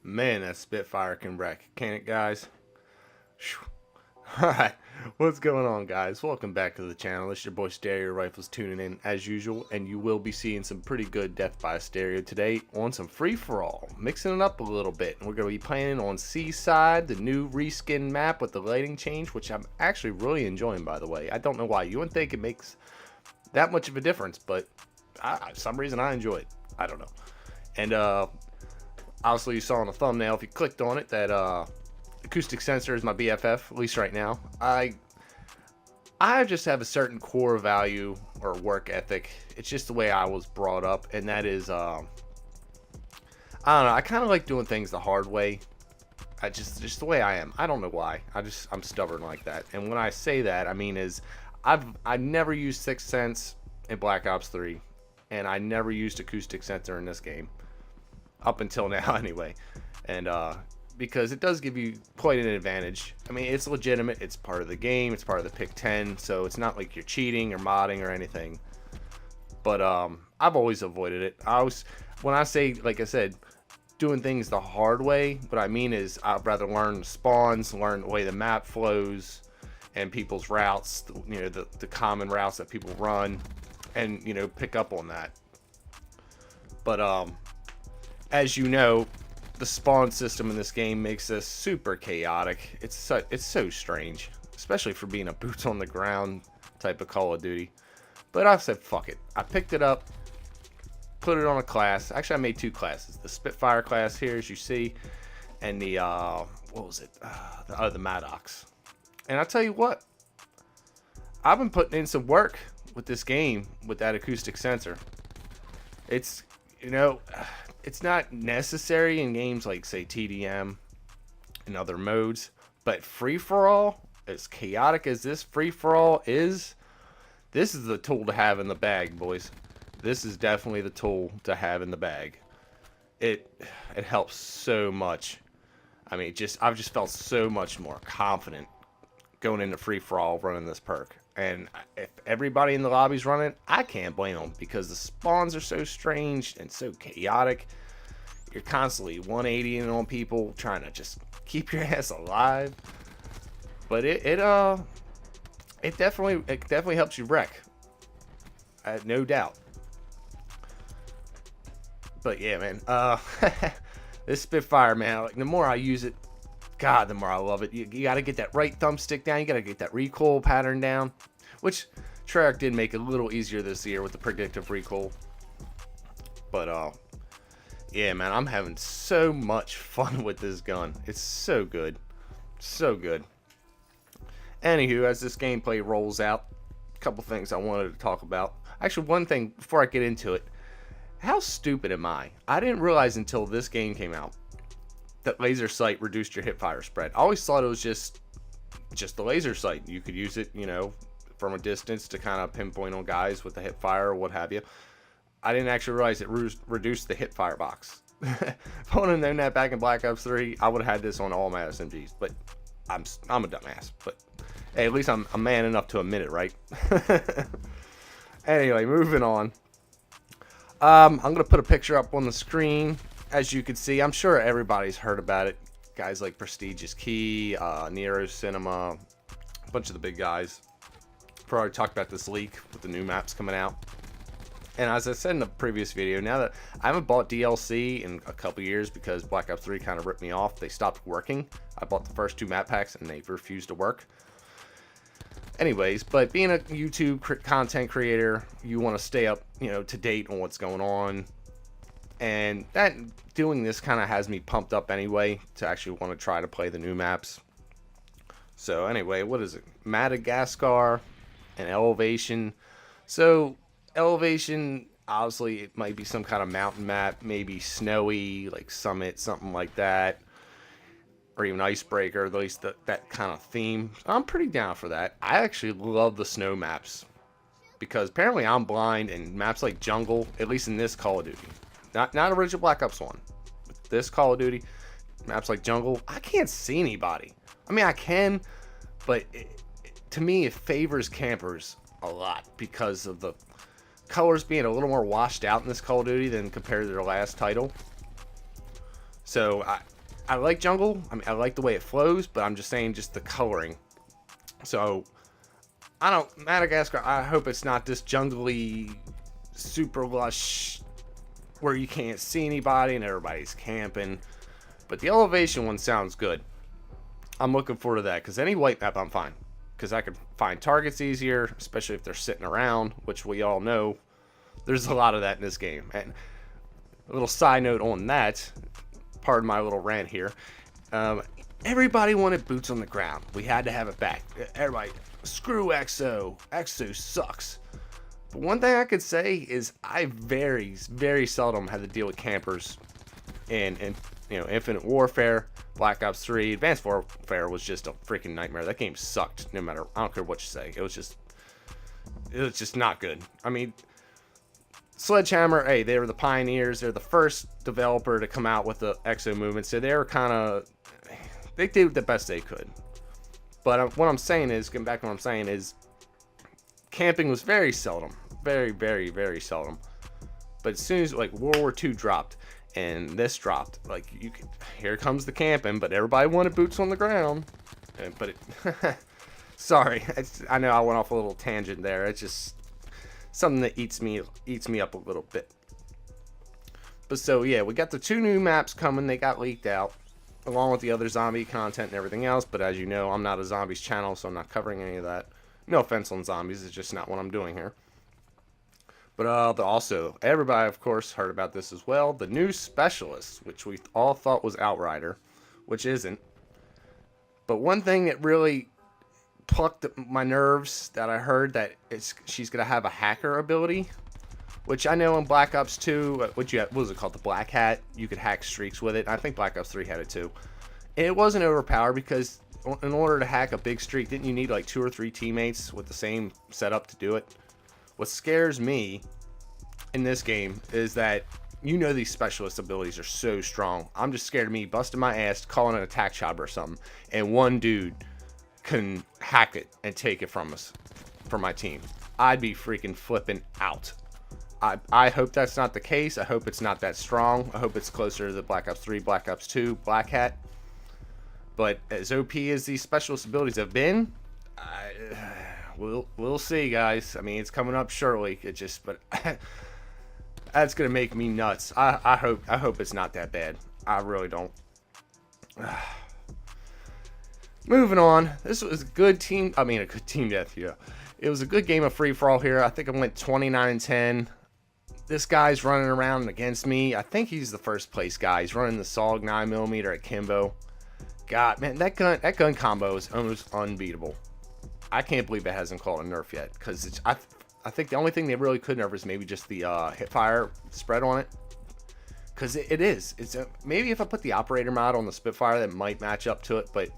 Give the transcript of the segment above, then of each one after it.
Man, that Spitfire can wreck, can it, guys? Alright, what's going on, guys? Welcome back to the channel. It's your boy Stereo Rifles tuning in as usual, and you will be seeing some pretty good Death by Stereo today on some free-for-all, mixing it up a little bit. We're going to be playing on Seaside, the new reskin map with the lighting change, which I'm actually really enjoying, by the way. I don't know why. You wouldn't think it makes that much of a difference, but for some reason I enjoy it. I don't know. And obviously you saw on the thumbnail, if you clicked on it, that Acoustic Sensor is my BFF, at least right now. I just have a certain core value or work ethic. It's just the way I was brought up, and that is, I don't know, I kind of like doing things the hard way. Just the way I am. I don't know why. I'm stubborn like that. And when I say that, I mean I never used Sixth Sense in Black Ops 3, and I never used Acoustic Sensor in this game. Up until now, anyway. And because it does give you quite an advantage. I mean, it's legitimate. It's part of the game. It's part of the Pick 10. So it's not like you're cheating or modding or anything. But I've always avoided it. When I say, like I said, doing things the hard way, what I mean is I'd rather learn spawns, learn the way the map flows, and people's routes, you know, the common routes that people run, and, you know, pick up on that. But as you know, the spawn system in this game makes this super chaotic. It's so strange, especially for being a boots on the ground type of Call of Duty. But I said fuck it. I picked it up, put it on a class. Actually, I made two classes: the Spitfire class here, as you see, and the what was it? The Maddox. And I tell you what, I've been putting in some work with this game with that Acoustic Sensor. It's, you know, it's not necessary in games like, say, TDM and other modes, but free-for-all, as chaotic as this free-for-all is, this is the tool to have in the bag, boys. This is definitely the tool to have in the bag. It helps so much. I mean, I've just felt so much more confident going into free-for-all running this perk. And if everybody in the lobby's running, I can't blame them, because the spawns are so strange and so chaotic. You're constantly 180ing on people, trying to just keep your ass alive. But it definitely helps you wreck, no doubt. But yeah, man, this Spitfire, man, like, the more I use it, God, the more I love it. You got to get that right thumbstick down. You got to get that recoil pattern down, which Treyarch did make a little easier this year with the predictive recoil. But yeah, man, I'm having so much fun with this gun. It's so good, so good. Anywho, as this gameplay rolls out, a couple things I wanted to talk about. Actually, one thing before I get into it: how stupid am I? I didn't realize until this game came out that laser sight reduced your hip fire spread. I always thought it was just the laser sight. You could use it, you know, from a distance to kind of pinpoint on guys with the hip fire or what have you. I didn't actually realize it reduced the hip fire box. If I would have known that back in Black Ops 3, I would have had this on all my SMGs. But I'm a dumbass. But hey, at least I'm a man enough to admit it, right? Anyway, moving on. I'm gonna put a picture up on the screen. As you can see, I'm sure everybody's heard about it. Guys like Prestigious Key, Nero Cinema, a bunch of the big guys. Probably talked about this leak with the new maps coming out. And as I said in the previous video, now that I haven't bought DLC in a couple years because Black Ops 3 kind of ripped me off, they stopped working. I bought the first two map packs and they refused to work. Anyways, but being a YouTube content creator, you want to stay up, you know, to date on what's going on. And doing this kind of has me pumped up anyway to actually want to try to play the new maps. So anyway, what is it? Madagascar and Elevation. So Elevation, obviously, it might be some kind of mountain map, maybe snowy, like Summit, something like that, or even Icebreaker, at least that kind of theme. I'm pretty down for that. I actually love the snow maps because apparently I'm blind, and maps like Jungle, at least in this Call of Duty, not original Black Ops 1, but this Call of Duty, maps like Jungle, I can't see anybody. I mean, I can, but to me, it favors campers a lot because of the colors being a little more washed out in this Call of Duty than compared to their last title. So I like jungle. I mean, I like the way it flows, but I'm just saying just the coloring. So, I don't, Madagascar, I hope it's not this jungly, super lush, where you can't see anybody and everybody's camping. But the elevation one sounds good. I'm looking forward to that, because any white map I'm fine. Because I can find targets easier, especially if they're sitting around, which we all know there's a lot of that in this game. And a little side note on that, pardon my little rant here, everybody wanted boots on the ground. We had to have it back. Everybody, screw EXO. EXO sucks. But one thing I could say is I very, very seldom had to deal with campers in you know, Infinite Warfare, Black Ops 3. Advanced Warfare was just a freaking nightmare. That game sucked. No matter, I don't care what you say. It was just not good. I mean, Sledgehammer, hey, they were the pioneers. They're the first developer to come out with the EXO movement, so they were kind of, they did the best they could. But what I'm saying is, getting back to what I'm saying is, camping was very seldom, very, very, very seldom. But as soon as like World War II dropped and this dropped, like you could, here comes the camping, but everybody wanted boots on the ground. But it, sorry, I know I went off a little tangent there. It's just something that eats me up a little bit. But so yeah, we got the 2 new maps coming. They got leaked out along with the other zombie content and everything else. But as you know, I'm not a zombies channel, so I'm not covering any of that. No offense on zombies, it's just not what I'm doing here. But also, everybody, of course, heard about this as well. The new Specialist, which we all thought was Outrider, which isn't. But one thing that really plucked my nerves that I heard that she's going to have a hacker ability. Which I know in Black Ops 2, what was it called? The Black Hat? You could hack streaks with it. I think Black Ops 3 had it too. And it wasn't overpowered because in order to hack a big streak, didn't you need like 2 or 3 teammates with the same setup to do it? What scares me in this game is that, you know, these specialist abilities are so strong. I'm just scared of me busting my ass, calling an attack chopper or something, and one dude can hack it and take it from us, from my team. I'd be freaking flipping out. I hope that's not the case. I hope it's not that strong. I hope it's closer to the Black Ops 3, Black Ops 2, Black Hat. But as OP as these specialist abilities have been, we'll see, guys. I mean, it's coming up shortly. It just, but that's gonna make me nuts. I hope it's not that bad. I really don't. Moving on. This was a good team. I mean, a good team death. Yeah, it was a good game of free for all here. I think I went 29-10. This guy's running around against me. I think he's the first place guy. He's running the SOG 9mm at Kimbo. God, man, that gun combo is almost unbeatable. I can't believe it hasn't called a nerf yet, because I think the only thing they really could nerf is maybe just the hipfire spread on it, because it is. Maybe if I put the operator mod on the Spitfire, that might match up to it, but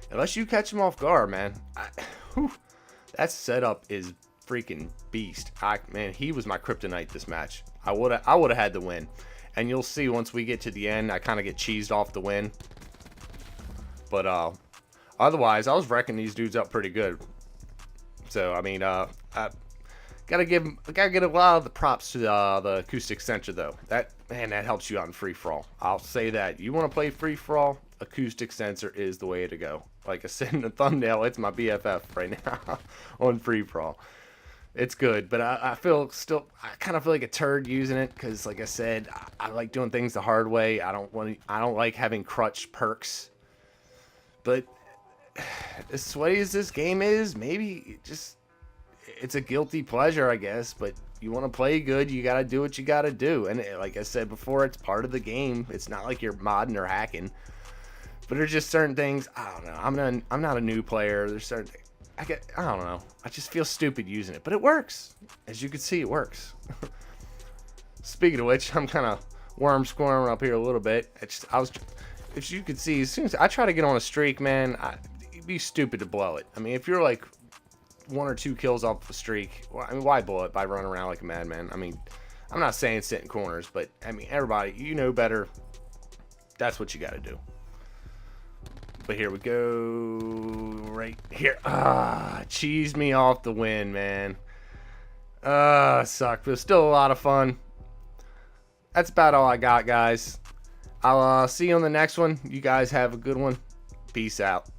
unless you catch him off guard, man, that setup is freaking beast. Man, he was my kryptonite this match. I would have had the win, and you'll see once we get to the end, I kind of get cheesed off the win. But otherwise, I was wrecking these dudes up pretty good. So I mean, I gotta get a lot of the props to the Acoustic Sensor though. That helps you out in free for all. I'll say that. You want to play free for all, Acoustic Sensor is the way to go. Like I said in the thumbnail, it's my BFF right now on free for all. It's good, but I kind of feel like a turd using it because, like I said, I like doing things the hard way. I don't like having crutch perks. But as sweaty as this game is, maybe it's a guilty pleasure, I guess. But you want to play good, you got to do what you got to do. And like I said before, it's part of the game. It's not like you're modding or hacking. But there's just certain things, I don't know. I'm not a new player. There's certain things. I don't know. I just feel stupid using it. But it works. As you can see, it works. Speaking of which, I'm kind of squirming up here a little bit. If you could see, as soon as I try to get on a streak, man, it'd be stupid to blow it. I mean, if you're like 1 or 2 kills off a streak, well, I mean, why blow it by running around like a madman? I mean, I'm not saying sit in corners, but I mean, everybody, you know better. That's what you got to do. But here we go, right here. Cheese me off the win, man. Sucked, but it was still a lot of fun. That's about all I got, guys. I'll see you on the next one. You guys have a good one. Peace out.